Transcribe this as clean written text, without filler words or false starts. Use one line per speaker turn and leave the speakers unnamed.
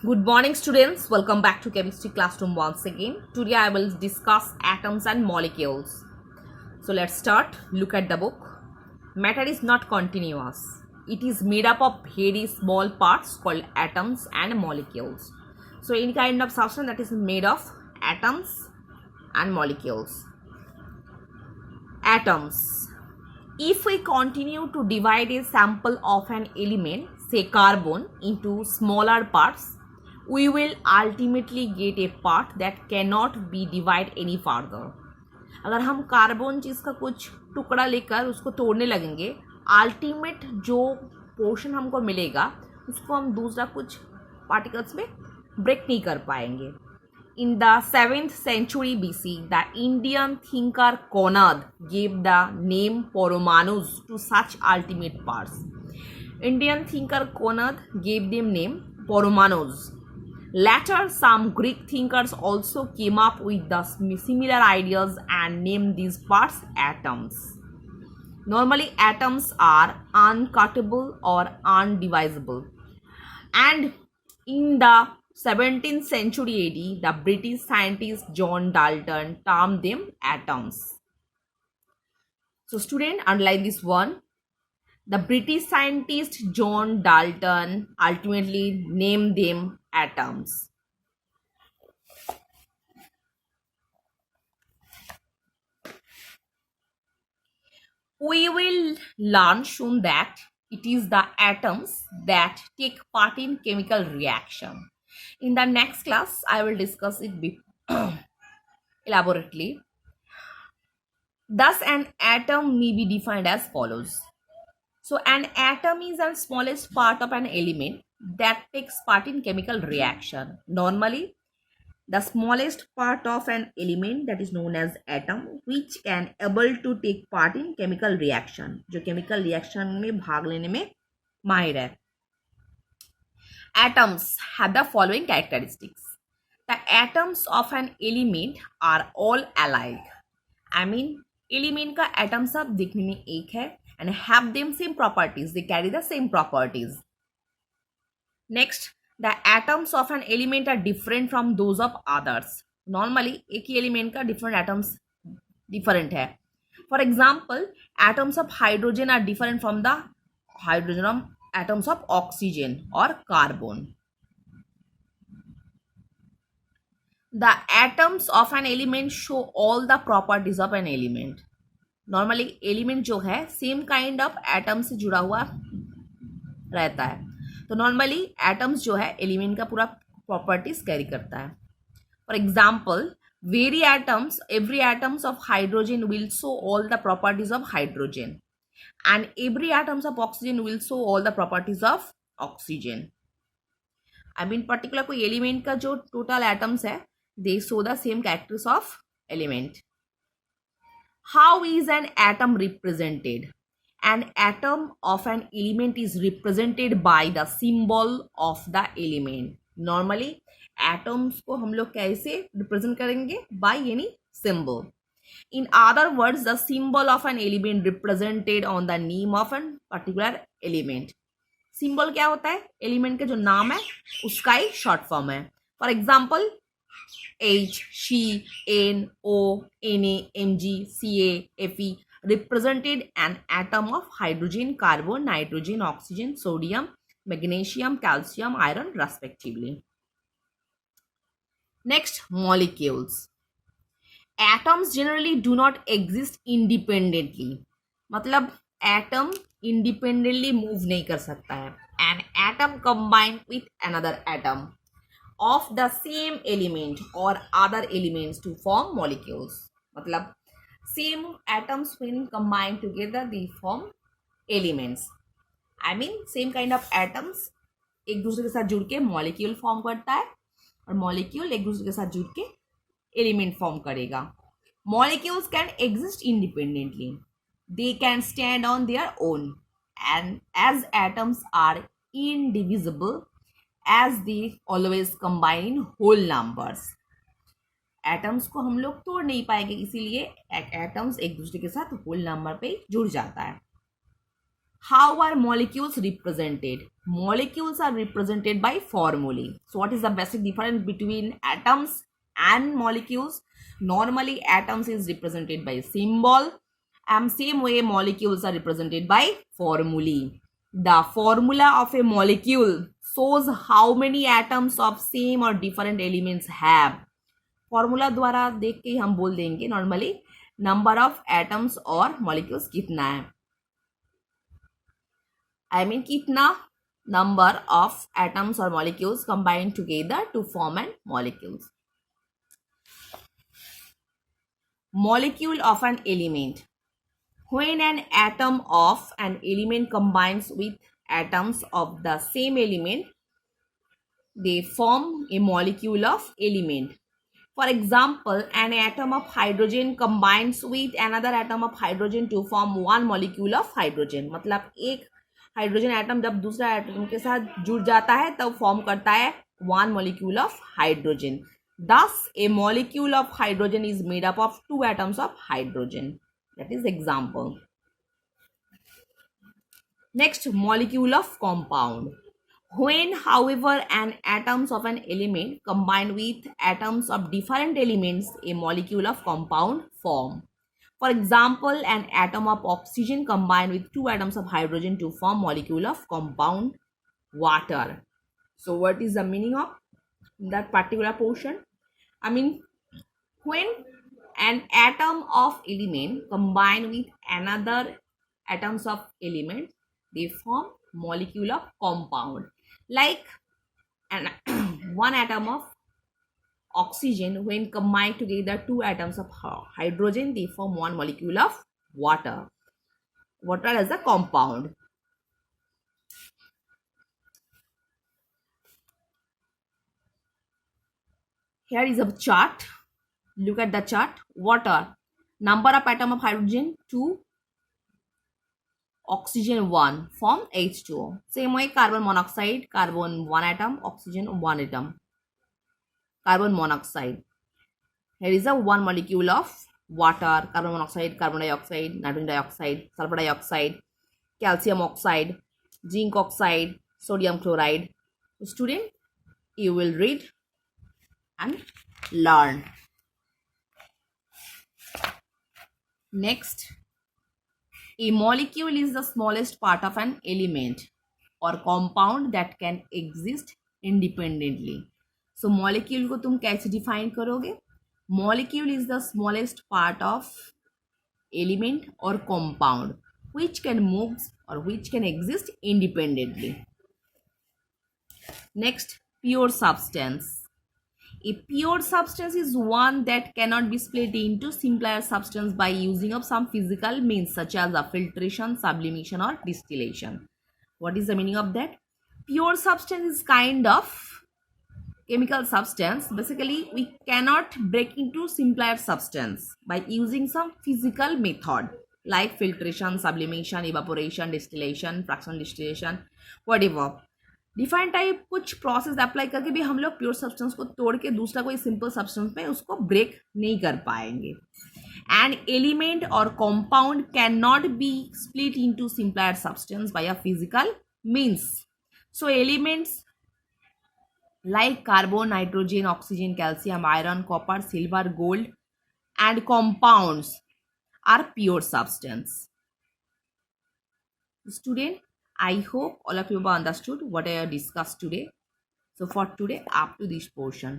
Good morning, students. Welcome back to chemistry classroom once again. Today I will discuss atoms and molecules. So let's start. Look at the book. Matter is not continuous. It is made up of very small parts called atoms and molecules. So any kind of substance that is made of atoms and molecules. Atoms. If we continue to divide a sample of an element, say carbon, into smaller parts, we will ultimately get a part that cannot be divided any further. अगर हम carbon चीज़ का कुछ टुकड़ा लेकर उसको तोड़ने लगेंगे, ultimate जो पोर्शन हमको मिलेगा उसको हम दूसरा कुछ पार्टिकल्स में ब्रेक नहीं कर पाएंगे. In the 7th century BC, the Indian thinker Conrad gave the name Poromanus to such ultimate parts. Indian thinker Conrad gave them name Poromanus. Later, some Greek thinkers also came up with the similar ideas and named these parts atoms. Normally, atoms are uncuttable or undivisible. And in the 17th century AD, the British scientist John Dalton termed them atoms. So, student, underline this one. The British scientist John Dalton ultimately named them atoms. We will learn soon that it is the atoms that take part in chemical reaction. In the next class, I will discuss it elaborately. Thus, an atom may be defined as follows. So, an atom is the smallest part of an element that takes part in chemical reaction. Normally, the smallest part of an element that is known as atom, which can able to take part in chemical reaction, जो chemical reaction में भाग लेने में माहिर है. Atoms have the following characteristics. The atoms of an element are all alike. I mean, element का atom सब दिखने में एक है and have them same properties. They carry the same properties. Next, the atoms of an element are different from those of others. Normally, एक ही element का different atoms different है. For example, atoms of hydrogen are different from the atoms of oxygen or carbon. The atoms of an element show all the properties of an element. Normally, element जो है same kind of atom से जुड़ा हुआ रहता है. तो normally atoms जो है एलिमेंट का पूरा प्रॉपर्टीज कैरी करता है. For example, every atoms of hydrogen will show all the properties of hydrogen and every atoms of oxygen will show all the properties of oxygen. I mean particular कोई element का जो total atoms है they show the same characters of element. How is an atom represented? An atom of an element is represented by the symbol of the element. Normally, atoms को हम लोग कैसे represent करेंगे? By any symbol. In other words, the symbol of an element represented on the name of a particular element. Symbol क्या होता है? Element का जो नाम है उसका ही short form है. For example, H, She, N, O, Na, Mg, Ca, Fe represented an atom of hydrogen, carbon, nitrogen, oxygen, sodium, magnesium, calcium, iron respectively. Next, molecules. Atoms generally do not exist independently. मतलब atom independently move नहीं कर सकता है. An atom combined with another atom of the same element or other elements to form molecules. मतलब same atoms when combined together they form elements. I mean same kind of atoms एक दूसरे के साथ जुड़ के मॉलिक्यूल फॉर्म करता है और मॉलिक्यूल एक दूसरे के साथ जुड़ के एलिमेंट फॉर्म करेगा. Molecules can exist independently. They can stand on their own and as atoms are indivisible as they always combine in whole numbers. Atoms को हम लोग तोड़ नहीं पाएंगे, इसीलिए एटम्स एक दूसरे के साथ होल नंबर पे जुड़ जाता है. How are molecules represented? Molecules are represented by formulae. So what is the basic difference between atoms and molecules? Normally atoms is represented by symbol, and same way molecules are represented by formulae. The formula of a molecule shows how many atoms of same or different elements have. Formula द्वारा देख के हम बोल देंगे normally number of atoms और molecules कितना है. I mean कितना number of atoms or molecules combined together to form an molecules. Molecule of an element. When an atom of an element combines with atoms of the same element, they form a molecule of element. For example, an atom of hydrogen combines with another atom of hydrogen to form one molecule of hydrogen. मतलब एक hydrogen atom जब दूसरा atom के साथ जुड़ जाता है तब फॉर्म करता है one molecule of hydrogen. Thus, a molecule of hydrogen is made up of two atoms of hydrogen. That is example. Next, molecule of compound. When, however, an atoms of an element combine with atoms of different elements, a molecule of compound form. For example, an atom of oxygen combined with two atoms of hydrogen to form molecule of compound water. So what is the meaning of that particular portion? I mean, when an atom of element combine with another atoms of element, they form molecule of compound. Like an one atom of oxygen, when combined together two atoms of hydrogen, they form one molecule of water. Water as a compound. Here is a chart. Look at the chart. Water. Number of atom of hydrogen 2. Oxygen 1. Form H2O. Same way carbon monoxide. Carbon 1 atom. Oxygen 1 atom. Carbon monoxide. Here is a one molecule of water. Carbon monoxide, carbon dioxide, nitrogen dioxide, sulfur dioxide, calcium oxide, zinc oxide, sodium chloride. Student, you will read and learn. Next, a molecule is the smallest part of an element or compound that can exist independently. So molecule को तुम कैसे define करोगे? Molecule is the smallest part of element or compound which can move or which can exist independently. Next, pure substance. A pure substance is one that cannot be split into simpler substance by using of some physical means such as a filtration, sublimation or distillation. What is the meaning of that? Pure substance is kind of chemical substance. Basically, we cannot break into simpler substance by using some physical method like filtration, sublimation, evaporation, distillation, fractional distillation, whatever. Defined type कुछ process apply करके भी हम लोग pure substance को तोड़ के दूसरा कोई सिंपल सब्सटेंस में उसको ब्रेक नहीं कर पाएंगे. एन एलिमेंट और compound can not be split into simpler substance by a physical means. So elements like carbon, nitrogen, oxygen, calcium, iron, copper, silver, gold and compounds are pure substance. Student, I hope all of you have understood what I have discussed today. So for today, up to this portion.